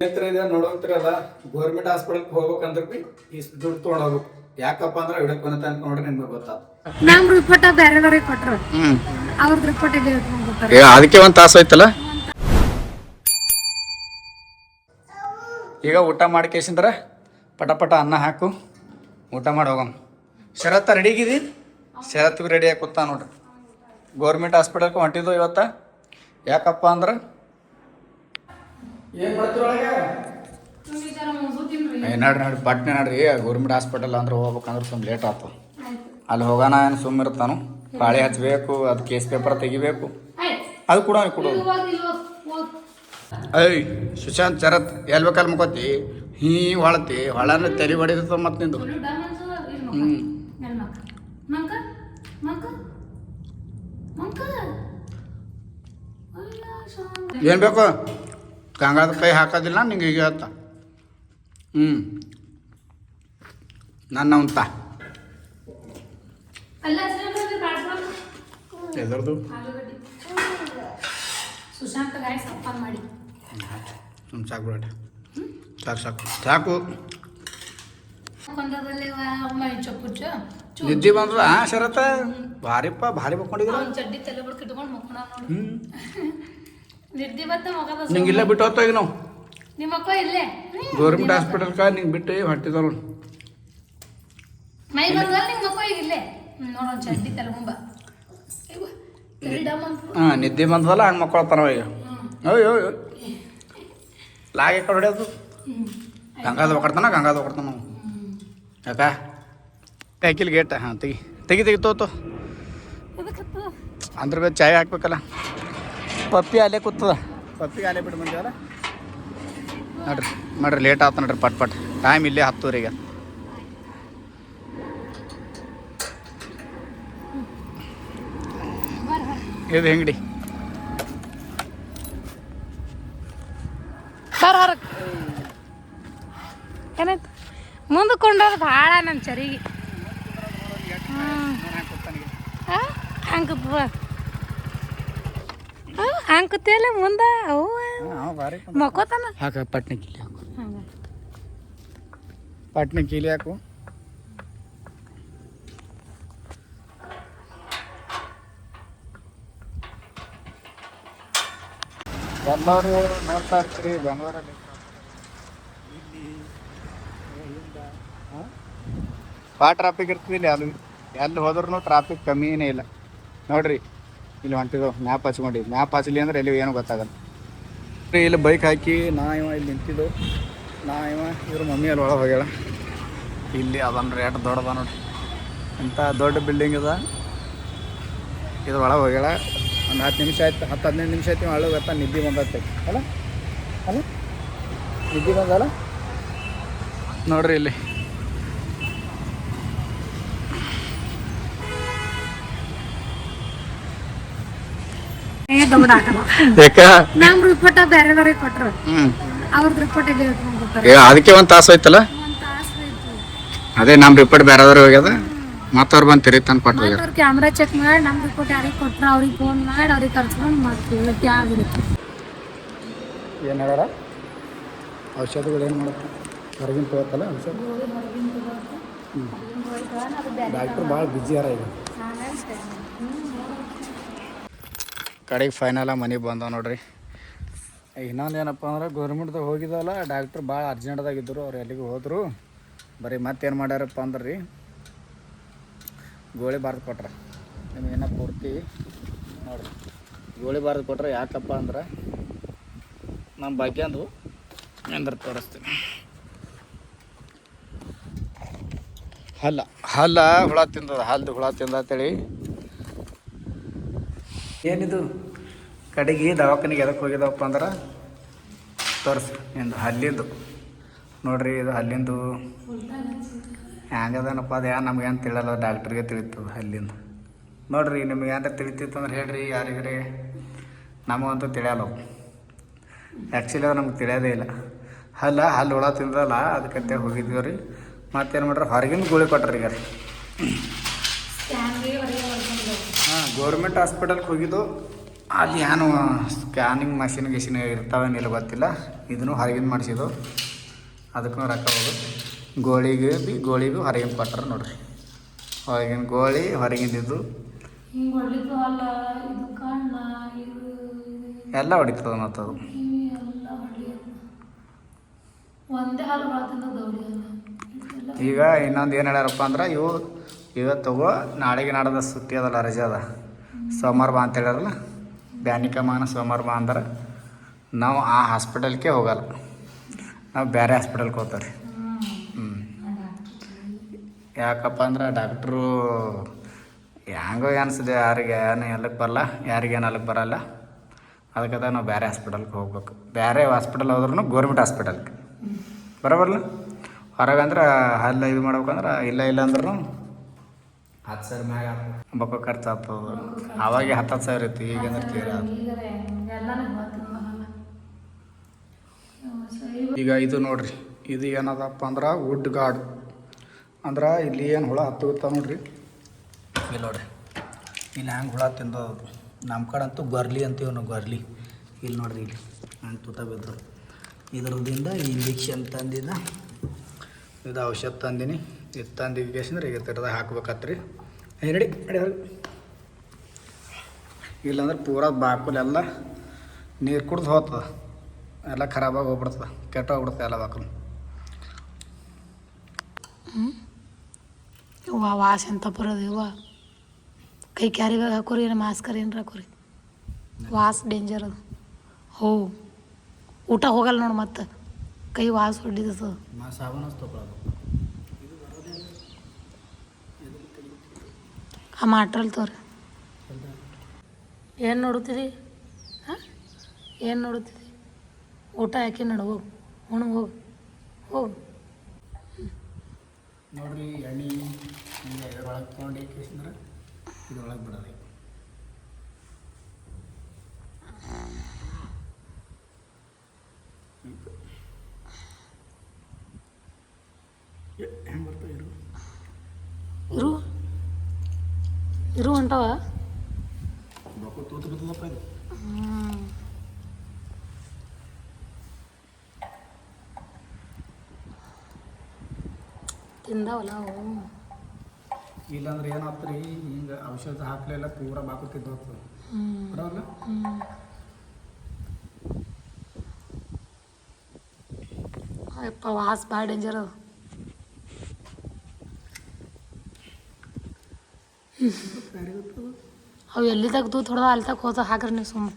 ಸ್ನೇಹಿತರೆ ಇದೆ ನೋಡೋಗ್ತಿರಲ್ಲ ಗೌರ್ಮೆಂಟ್ ಹಾಸ್ಪಿಟಲ್ಗೆ ಹೋಗ್ಬೇಕಂದ್ರೆ ಬಿ ಇಷ್ಟು ದುಡ್ಡು ತೊಗೊಂಡು ಹೋಗ್ಬೇಕು. ಯಾಕಪ್ಪ ಅಂದ್ರೆ ಹಿಡಕ್ ಬಂದ ಅಂತ ನೋಡ್ರಿ ನಿಮ್ಗೆ ಗೊತ್ತಾಗ ನಮ್ ರಿಪೋರ್ಟ್ ಬೇರೆ ಕೊಟ್ರು ಅವ್ರದ್ದು ರಿಪೋರ್ಟ್ ಇಲ್ಲಿ ಇಟ್ಕೊಂಡ್ಬಿಟ್ಟಾರೆ. ಅದಕ್ಕೆ ಒಂದು ತಾಸು ಆಯ್ತಲ್ಲ. ಈಗ ಊಟ ಮಾಡ್ಕೇಸಿಂದ್ರೆ ಪಟ ಅನ್ನ ಹಾಕು ಊಟ ಮಾಡಿ ಹೋಗಮ್. ಶರತ್ತ ರೆಡಿಗಿದಿ? ಶರತ್ ಬಿ ರೆಡಿ ಆಗಿ ಕೂತ ನೋಡ್ರಿ. ಗೌರ್ಮೆಂಟ್ ಹಾಸ್ಪಿಟಲ್ಗೆ ಹೊಂಟಿದ್ದು ಇವತ್ತು. ಯಾಕಪ್ಪ ಅಂದ್ರೆ ಏನ್ ಮಾಡ್ತಿರೊಳಗೆ ನೋಡ್ರಿ ಪಟ್ನೆ ನೋಡ್ರಿ ಗೌರ್ಮೆಂಟ್ ಹಾಸ್ಪಿಟಲ್ ಅಂದ್ರೆ ಹೋಗ್ಬೇಕಂದ್ರೆ ಸುಮ್ಮನೆ ಲೇಟ್ ಆಯ್ತು. ಅಲ್ಲಿ ಹೋಗೋಣ ಏನು ಸುಮ್ಮ ಇರ್ತಾನು. ಪಾಳಿ ಹಚ್ಚಬೇಕು, ಅದು ಕೇಸ್ ಪೇಪರ್ ತೆಗಿಬೇಕು, ಅದು ಕೊಡೋದು. ಐ ಸುಶಾಂತ್ ಶರತ್ ಎಲ್ಲಿ ಬೇಕಲ್ಲಿ ಮುಕೋತಿ ಹೊಳತಿ ಹೊಳನ ತಲೆ ಹೊಡಿದ ಮತ್ತೆ ನಿಂದು. ಏನು ಬೇಕು ಗಂಗಾದ ಕೈ ಹಾಕೋದಿಲ್ಲ ನಿಂಗೆ ಈಗ ಹೇಳ್ತ. ನನ್ನ ಉಂಟ ಎದರದು ಸುಶಾಂತ್ ಗಾಡಿ ಸಪ್ಪ ಮಾಡಿ ಸಾಕು ಬಿಡ ಸಾಕು ಸಾಕು. ನಿದ್ದೆ ಬಂದ್ರ ಶರತ್ತ ಭಾರಿಪ್ಪ ಭಾರಿ ಬಕ್ಕೊಂಡಿದ್ರ ಚಡ್ಡಿ ತಲೆ ಬಿಡ್ಕ ಇಟ್ಕೊಂಡು ಮಕ್ಕಳ ನಿದ್ದೆ ಬತ್ತ ಮಗದ ನಿಂಗೆ ಇಲ್ಲೇ ಬಿಟ್ಟು ಹೋಗ್ತಾ ಈಗ ನಾವು ನಿಮ್ಮ ಅಕ್ಕ ಇಲ್ಲೇ ಗೌರ್ಮೆಂಟ್ ಹಾಸ್ಪಿಟಲ್ಕ ನಿಂಗೆ ಬಿಟ್ಟು ಹೊಟ್ಟಿದ ನೋಡಿ ಮೈ ಬಂದಾಗ ನಿಮ್ಮ ಅಕ್ಕ ಈಗ ಇಲ್ಲೇ ನೋಡೋಣ ಚಡ್ಡಿ ತಲೆಗೊಂಬ ಹಾಂ ನಿದ್ದೆ ಬಂದವಲ್ಲ ಹಂಗೆ ಮಕ್ಕಳತ್ತಾನ ಈಗ. ಅಯ್ಯೋ ಲಾಗೆ ಕಡೆ ಹೊಡೆಯೋದು ಗಂಗಾದ ಒಕ್ಕಡ್ತಾನ ನಾವು ಯಾಕ ಹಾಕಿಲ್ ಗೇಟ. ಹಾಂ ತೆಗಿ ತೋತು ಅಂದ್ರೆ ಬೇ ಚಾಯ್ ಹಾಕ್ಬೇಕಲ್ಲ. ಪಪ್ಪಿ ಅಲ್ಲೇ ಕೂತದ, ಪಪ್ಪಿ ಅಲ್ಲೇ ಬಿಟ್ಟು ಬಂದೇವಲ್ಲ ನೋಡ್ರಿ ಲೇಟ್ ಆತ ನೋಡ್ರಿ ಪಟ್ ಟೈಮ್ ಇಲ್ಲೇ 10 ಈಗ. ಇದು ಹೆಂಗಡಿ ಏನಾಯ್ತು ಮುಂದಕ್ಕೊಂಡೋದು ಭಾಳ ನನ್ನ ಚರಿಗೆ ಹಂಕತಿಯಲ್ಲ ಮುಂದೆ ಅವು ಮಕ್ಕೋತಾನ ಹಾಕ ಪಟ್ನೆ ಕೀಲಿ ಹಾಕು. ಬೆಂಗಳೂರು ನೋಡ್ತಾ ಇರ್ತೀರಿ ಬೆಂಗಳೂರಲ್ಲಿ ಭಾಳ ಟ್ರಾಫಿಕ್ ಇರ್ತದೆ ಇಲ್ಲಿ. ಎಲ್ಲಿ ಹೋದ್ರೂ ಟ್ರಾಫಿಕ್ ಕಮ್ಮಿನೇ ಇಲ್ಲ ನೋಡ್ರಿ. ಇಲ್ಲಿ ಹೊಂಟಿದ್ದು ಮ್ಯಾಪ್ ಹಚ್ಕೊಂಡಿದ್ದು, ಮ್ಯಾಪ್ ಹಚ್ಚಲಿ ಅಂದ್ರೆ ಎಲ್ಲಿ ಏನೂ ಗೊತ್ತಾಗಲ್ಲ. ಇಲ್ಲಿ ಬೈಕ್ ಹಾಕಿ ಇವ ಇಲ್ಲಿ ನಿಂತಿದ್ದು, ಇವ ಇವ್ರ ಮಮ್ಮಿ ಅಲ್ಲಿ ಒಳಗೆ ಹೋಗ್ಯಾಳ. ಇಲ್ಲಿ ಅದನ್ರಿ ಎಷ್ಟು ದೊಡ್ಡದ ನೋಡ್ರಿ, ಇಂಥ ದೊಡ್ಡ ಬಿಲ್ಡಿಂಗ್ ಅದ. ಇದು ಒಳಗೆ ಹೋಗ್ಯಾಳ. ಒಂದು 10 ನಿಮಿಷ ಆಯ್ತು, 10-15 ನಿಮಿಷ ಆಯ್ತು ಒಳಗೆ ಗೊತ್ತಾ. ನಿದ್ದೆ ಬಂದೈತೆ ಅಲ್ಲ ನಿದ್ದೆ ಬಂದಲ್ಲ ನೋಡ್ರಿ. ಇಲ್ಲಿ ನಮ್ ರಿಪೋರ್ಟ್ ಬೇರೆ ಕೊಟ್ರು ಅವ್ರದ್ದು ರಿಪೋರ್ಟ್ ಇಲ್ಲಿ ಇಟ್ಕೊಂಡ್ಬಿಟ್ಟಾರೆ. ಅದಕ್ಕೆ ಒಂದು ತಾಸು ಆಯ್ತಲ್ಲ. ಅದೇ ನಮ್ಮ ರಿಪೋರ್ಟ್ ಬೇರೆದವ್ರಿಗೆ ಹೋಗ್ಯದ, ಮತ್ತವ್ರು ಬಂದು ತಿರುಗಿ ಕೊಟ್ಟು ಹೋಗ್ಯಾರ. ಕ್ಯಾಮ್ರಾ ಚೆಕ್ ಮಾಡಿ ನಮ್ ರಿಪೋರ್ಟ್ ಯಾರಿಗೆ ಕೊಟ್ರು ಅವ್ರಿಗೆ ಫೋನ್ ಮಾಡಿ ಅವ್ರಿಗೆ ಕರ್ಸ್ಕೊಂಡು ಮಾಡ್ತೀವಿ. ಏನು ಹೇಳ್ಯಾರ ಔಷಧಿಗಳು ಏನು ಮಾಡುತ್ತೆ ಹೊರಗಿನ ತಗೋತಲ್ಲ ಔಷಧ. ಡಾಕ್ಟ್ರು ಭಾಳ ಬ್ಯುಸಿ ಯಾರ ಈಗ. ಕಡೆಗೆ ಫೈನಲ್ಲ ಮನೆಗೆ ಬಂದವ ನೋಡ್ರಿ. ಇನ್ನೊಂದು ಏನಪ್ಪ ಅಂದ್ರೆ ಗೌರ್ಮೆಂಟ್ದಾಗ ಹೋಗಿದ್ದಲ್ಲ ಡಾಕ್ಟ್ರು ಭಾಳ ಅರ್ಜೆಂಟ್ದಾಗಿದ್ದರು. ಅವ್ರು ಎಲ್ಲಿಗೆ ಹೋದರು. ಬರೀ ಮತ್ತೇನು ಮಾಡ್ಯಾರಪ್ಪ ಅಂದ್ರೆ ರೀ ಗೋಳಿ ಬಾರ್ದು ಕೊಟ್ರೆ ನಿಮಗೇನ ಪೂರ್ತಿ ನೋಡ್ರಿ. ಗೋಳಿ ಬಾರ್ದು ಕೊಟ್ರೆ ಯಾಕಪ್ಪ ಅಂದ್ರೆ ನಮ್ಮ ಭಾಗ್ಯಂದು ಎಂದ್ರೆ ತೋರಿಸ್ತೀನಿ. ಹಲ್ಲ ಹುಳ ತಿಂದದ, ಹಲ್ದು ಹುಳ ತಿಂದತೇಳಿ. ಏನಿದು ಕಡೆಗೆ ದವಾಖಾನಿಗೆ ಎದಕ್ಕೆ ಹೋಗಿದ್ದವಪ್ಪ ಅಂದ್ರೆ ತೋರಿಸಿ ಎಂದು ಹಲ್ಲಿಂದು ನೋಡ್ರಿ. ಇದು ಹಲ್ಲಿಂದು ಹೆಂಗದನಪ್ಪ ಅದು ನಮಗೇನು ತಿಳಿಯಲ್ಲ, ಡಾಕ್ಟ್ರಿಗೆ ತಿಳಿತದ ಹಲ್ಲಿಂದು. ನೋಡ್ರಿ ನಿಮ್ಗೆ ಏನಾರ ತಿಳಿತಿತ್ತು ಅಂದ್ರೆ ಹೇಳ್ರಿ ಯಾರಿಗಾರೆ. ನಮಗಂತೂ ತಿಳಿಯಲ್ಲವು. ಆ್ಯಕ್ಚುಲಿ ಅದು ನಮ್ಗೆ ತಿಳಿಯೋದೇ ಇಲ್ಲ. ಹಲ್ಲು ಹುಳ ತಿಂದಲ್ಲ ಅದಕ್ಕಂತೆ ಹೋಗಿದ್ವಿ ರೀ. ಮತ್ತೇನು ಮಾಡ್ರಿ ಹೊರಗಿನ ಗೋಳಿ ಕೊಟ್ರಿ ಈಗ ರೀ. ಗೌರ್ಮೆಂಟ್ ಹಾಸ್ಪಿಟಲ್ಗೆ ಹೋಗಿದ್ದು ಅಲ್ಲಿ ಏನು ಸ್ಕ್ಯಾನಿಂಗ್ ಮಷಿನ್ ಇರ್ತಾವೇನಿಲ್ಲ ಗೊತ್ತಿಲ್ಲ. ಇದನ್ನು ಹೊರಗಿಂದ ಮಾಡಿಸಿದ್ದು, ಅದಕ್ಕೂ ರೊಕ್ಕ ಹೋಗೋದು. ಗೋಳಿಗೂ ಹೊರಗಿಂದ ಕೊಟ್ಟಾರ ನೋಡ್ರಿ. ಹೊರಗಿನ ಗೋಳಿ ಹೊರಗಿಂದಿದ್ದು ಹಿಂಗೆ ಹೊಡಿತು ಅಲ್ಲ, ಇದು ಕಣ್ಣ ಇದು ಎಲ್ಲ ಹೊಡಿತದ ಮತ್ತು ಅದು. ಕಿವಿ ಎಲ್ಲ ಹೊಡಿಯೋದು ಒಂದೇ ಹಾಲು ಬರ್ತಂದ ದೌಡಿ ಅಲ್ಲ ಇದೆಲ್ಲ. ಈಗ ಇನ್ನೊಂದು ಏನು ಹೇಳ್ಯಾರಪ್ಪ ಅಂದ್ರೆ, ಇವತ್ತು ತಗೋ ನಾಳೆಗೆ ನಾಡದ ಸುಟ್ಟಿ ಅದಲ್ಲ, ರಜೆ ಅದ, ಸೋಮವಾರ ಬಾ ಅಂತ ಹೇಳ್ಯಾರಲ್ಲ. ಬ್ಯಾನಿಕಮಾನ ಸೋಮವಾರ ಬಾ ಅಂದ್ರೆ ನಾವು ಆ ಹಾಸ್ಪಿಟಲ್ಗೆ ಹೋಗಲ್ಲ, ನಾವು ಬೇರೆ ಹಾಸ್ಪಿಟಲ್ಗೆ ಹೋಗ್ತಾರೆ. ಯಾಕಪ್ಪ ಅಂದ್ರೆ ಡಾಕ್ಟ್ರು ಹೆಂಗೋ ಅನಿಸಿದೆ, ಯಾರಿಗೆ ಏನು ಎಲ್ಲಿಗೆ ಬರಲ್ಲ, ಯಾರಿಗೇನು ಅಲ್ಲಿಗೆ ಬರಲ್ಲ. ಅದಕ್ಕೆ ನಾವು ಬೇರೆ ಹಾಸ್ಪಿಟಲ್ಗೆ ಹೋಗ್ಬೇಕು. ಬೇರೆ ಹಾಸ್ಪಿಟಲ್ ಹೋದ್ರೂ ಗೌರ್ಮೆಂಟ್ ಹಾಸ್ಪಿಟಲ್ಗೆ ಬರೋಬರಲ್ಲ. ಹೊರಗಂದ್ರೆ ಅಲ್ಲ ಇದು ಮಾಡ್ಬೇಕಂದ್ರೆ ಇಲ್ಲ ಅಂದ್ರೂ 10,000 ಮ್ಯಾಗ ಬೊಕ್ಕ ಖರ್ಚು ಆಗ್ತದೆ. ಆವಾಗ 10,000 ಇತ್ತು, ಈಗಂದ್ರೆ ತೀರ. ಈಗ ಇದು ನೋಡ್ರಿ, ಇದು ಏನದಪ್ಪ ಅಂದ್ರೆ ವುಡ್ ಗಾರ್ಡ್ ಅಂದ್ರೆ ಇಲ್ಲಿ ಏನು ಹುಳ ಹತ್ತುತ್ತಾ ನೋಡ್ರಿ. ಇಲ್ಲಿ ನೋಡ್ರಿ, ಇಲ್ಲಿ ಹ್ಯಾಂಗೆ ಹುಳ ತಿಂದದು. ನಮ್ಮ ಕಡೆ ಅಂತೂ ಗೊರ್ಲಿ ಅಂತೀವಿ ನಾವು, ಗೊರ್ಲಿ. ಇಲ್ಲಿ ನೋಡ್ರಿ, ಇಲ್ಲಿ ಹಂಗೆ ತೂತ ಬಿದ್ದು ಇದ್ರದಿಂದ ಇಂಜೆಕ್ಷನ್ ತಂದಿದ್ದ, ಇದು ಔಷಧ ತಂದೀನಿ. ಇದು ತಂದಿಗೆಸಂದ್ರೆ ಈಗ ತೆರೆದಾಗ ಹಾಕ್ಬೇಕತ್ರಿ. ನಡಿ ಇಲ್ಲಾಂದ್ರೆ ಪೂರಾ ಬಾಕುಲೆಲ್ಲ ನೀರು ಕುಡ್ದು ಹೋಗ್ತದೆ, ಎಲ್ಲ ಖರಾಬಾಗಿ ಹೋಗ್ಬಿಡ್ತದೆ, ಕೆಟ್ಟ ಹೋಗ್ಬಿಡ್ತದೆ ಎಲ್ಲ ಬಾಕಲು. ಇವ ವಾಸ ಎಂತ ಬರೋದು ಇವ. ಕೈ ಕ್ಯಾರಿಬ್ಯಾಗ್ ಹಾಕೋರಿ, ಏನು ಮಾಸ್ಕರ್ ಏನಾರ ಹಾಕೋರಿ, ವಾಸ ಡೇಂಜರ್ ಅದು. ಊಟ ಹೋಗಲ್ಲ ನೋಡಿ, ಮತ್ತೆ ಕೈ ವಾಸ ಹೊಡಿತದ. ಸಾಬೂನು ತೊಗೊಳೋದು ಆ ಮಾಡ್ರಲ್ ತೋರಿ. ಏನು ನೋಡುತ್ತೀರಿ? ಹಾಂ, ಏನು ನೋಡುತ್ತೀರಿ? ಊಟ ಯಾಕೆ ನಡು, ಹೋಗು ಹೋಗು. ನೋಡ್ರಿ, ಎಣ್ಣೆ ಹಿಂಗೆ ಇದ್ರೊಳಗೆ ತೊಗೊಂಡು ಇಕ್ಕಿಸಿದ್ರೆ ಇದ್ರೊಳಗೆ ಬಿಡೋದು. ಹೆಂಗೆ ಬರ್ತಾವೆ ಇರು ಹೊಂಟವ. ಬೊಕ್ಕ ತೂತು ಬಿದ್ದದಪ್ಪ ಇದು. ತಿಂದಾವಲ್ಲ ಅವು. ಇಲ್ಲಾಂದ್ರೆ ಏನಾಗ್ತದೆ ರೀ, ಹಿಂಗೆ ಔಷಧ ಹಾಕಲೆಲ್ಲ ಪೂರ ಬಾಕುತ್ತಿದ್ದು ಹೋಗ್ತದೆ ಬರೋಲ್ಲ. ಅಪ್ಪ ವಾಸ ಭಾಳ ಡೇಂಜರ್ ಅದು. ಅವು ಎಲ್ಲಿ ತೆಗ್ದು ಥೋಡ ಅಲ್ಲಿ ತಗ ಹೋದ ಹಾಕ್ರಿ ನೀವು ಸುಮ್ಮ.